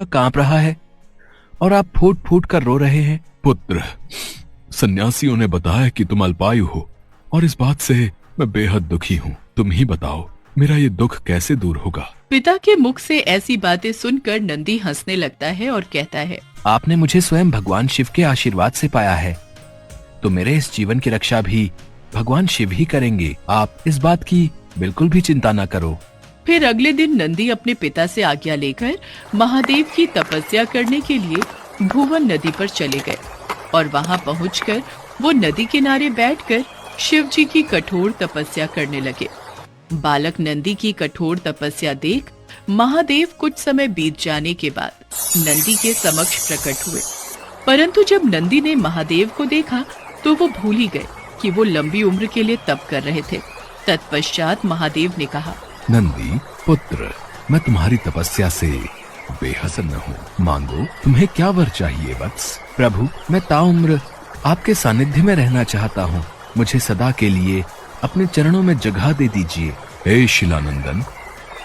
कांप रहा है और आप फूट फूट कर रो रहे हैं। पुत्र, सन्यासियों ने बताया कि तुम अल्पायु हो और इस बात से मैं बेहद दुखी हूँ। तुम ही बताओ मेरा ये दुख कैसे दूर होगा। पिता के मुख से ऐसी बातें सुनकर नंदी हंसने लगता है और कहता है, आपने मुझे स्वयं भगवान शिव के आशीर्वाद से पाया है, तो मेरे इस जीवन की रक्षा भी भगवान शिव ही करेंगे। आप इस बात की बिल्कुल भी चिंता न करो। फिर अगले दिन नंदी अपने पिता से आज्ञा लेकर महादेव की तपस्या करने के लिए भुवन नदी पर चले गए और वहां पहुंचकर वो नदी किनारे बैठकर शिव जी की कठोर तपस्या करने लगे। बालक नंदी की कठोर तपस्या देख महादेव कुछ समय बीत जाने के बाद नंदी के समक्ष प्रकट हुए, परंतु जब नंदी ने महादेव को देखा तो वो भूल ही गए कि वो लंबी उम्र के लिए तप कर रहे थे। तत्पश्चात महादेव ने कहा, नंदी पुत्र, मैं तुम्हारी तपस्या से बेहद प्रसन्न हूँ। मांगो, तुम्हें क्या वर चाहिए वत्स? प्रभु, मैं ताउम्र आपके सानिध्य में रहना चाहता हूँ। मुझे सदा के लिए अपने चरणों में जगह दे दीजिए। हे शिलानंदन,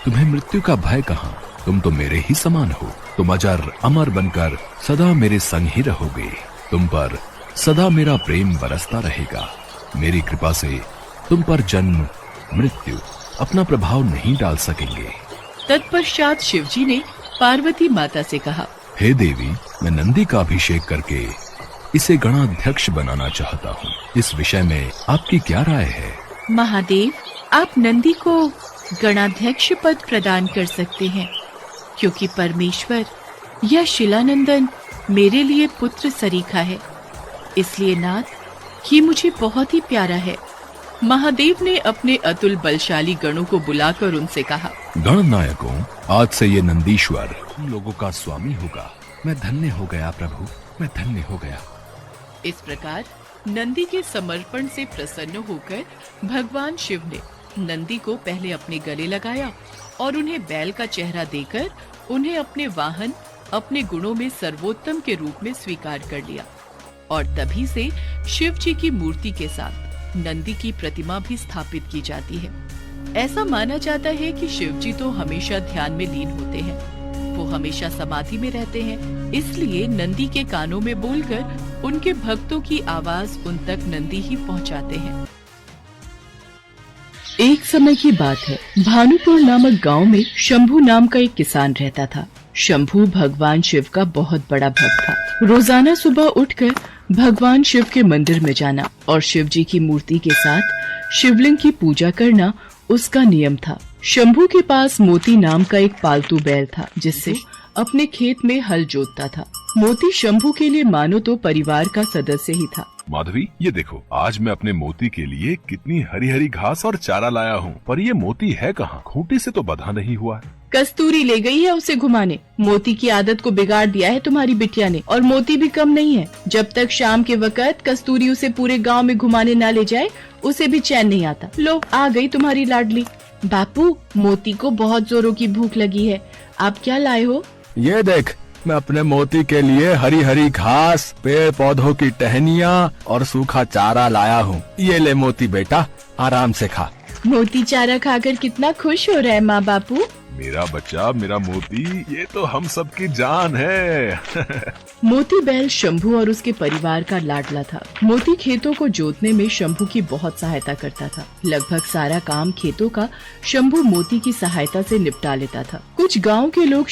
तुम्हें मृत्यु का भय कहाँ? तुम तो मेरे ही समान हो। तुम अजर अमर बनकर सदा मेरे संग ही रहोगे। तुम पर सदा मेरा प्रेम बरसता रहेगा। मेरी कृपा से तुम पर जन्म मृत्यु अपना प्रभाव नहीं डाल सकेंगे। तत्पश्चात शिवजी ने पार्वती माता से कहा, हे देवी, मैं नंदी का अभिषेक करके इसे गणाध्यक्ष बनाना चाहता हूँ। इस विषय में आपकी क्या राय है? महादेव, आप नंदी को गणाध्यक्ष पद प्रदान कर सकते हैं, क्योंकि परमेश्वर यह शिलानंदन मेरे लिए पुत्र सरीखा है, इसलिए नाथ ये मुझे बहुत ही प्यारा है। महादेव ने अपने अतुल बलशाली गणों को बुलाकर उनसे कहा, गणनायकों, आज से ये नंदीश्वर तुम लोगों का स्वामी होगा। मैं धन्य हो गया प्रभु, मैं धन्य हो गया। इस प्रकार नंदी के समर्पण से प्रसन्न होकर भगवान शिव ने नंदी को पहले अपने गले लगाया और उन्हें बैल का चेहरा देकर उन्हें अपने वाहन, अपने गुणों में सर्वोत्तम के रूप में स्वीकार कर लिया। और तभी से शिव जी की मूर्ति के साथ नंदी की प्रतिमा भी स्थापित की जाती है। ऐसा माना जाता है कि शिव जी तो हमेशा ध्यान में लीन होते हैं, वो हमेशा समाधि में रहते हैं, इसलिए नंदी के कानों में बोलकर उनके भक्तों की आवाज उन तक नंदी ही पहुंचाते हैं। एक समय की बात है, भानुपुर नामक गांव में शंभू नाम का एक किसान रहता था। शंभू भगवान शिव का बहुत बड़ा भक्त था। रोजाना सुबह उठकर भगवान शिव के मंदिर में जाना और शिव जी की मूर्ति के साथ शिवलिंग की पूजा करना उसका नियम था। शंभू के पास मोती नाम का एक पालतू बैल था, जिससे अपने खेत में हल जोतता था। मोती शंभू के लिए मानो तो परिवार का सदस्य ही था। माधवी, ये देखो, आज मैं अपने मोती के लिए कितनी हरी हरी घास और चारा लाया हूँ, पर ये मोती है कहाँ? खूंटी से तो बंधा नहीं हुआ है। कस्तूरी ले गई है उसे घुमाने। मोती की आदत को बिगाड़ दिया है तुम्हारी बिटिया ने, और मोती भी कम नहीं है। जब तक शाम के वक्त कस्तूरी उसे पूरे गांव में घुमाने ना ले जाए, उसे भी चैन नहीं आता। लो, आ गई तुम्हारी लाडली। बापू, मोती को बहुत जोरों की भूख लगी है, आप क्या लाए हो? ये देख, मैं अपने मोती के लिए हरी हरी घास, पेड़ पौधों की टहनियाँ और सूखा चारा लाया हूँ। ये ले मोती बेटा, आराम से खा। मोती चारा खाकर कितना खुश हो रहा है माँ बापू। मेरा बच्चा, मेरा मोती, ये तो हम सबकी जान है। मोती बैल शंभू और उसके परिवार का लाडला था। मोती खेतों को जोतने में शंभू की बहुत सहायता करता था। लगभग सारा काम खेतों का शंभू मोती की सहायता से निपटा लेता था। कुछ गांव के लोग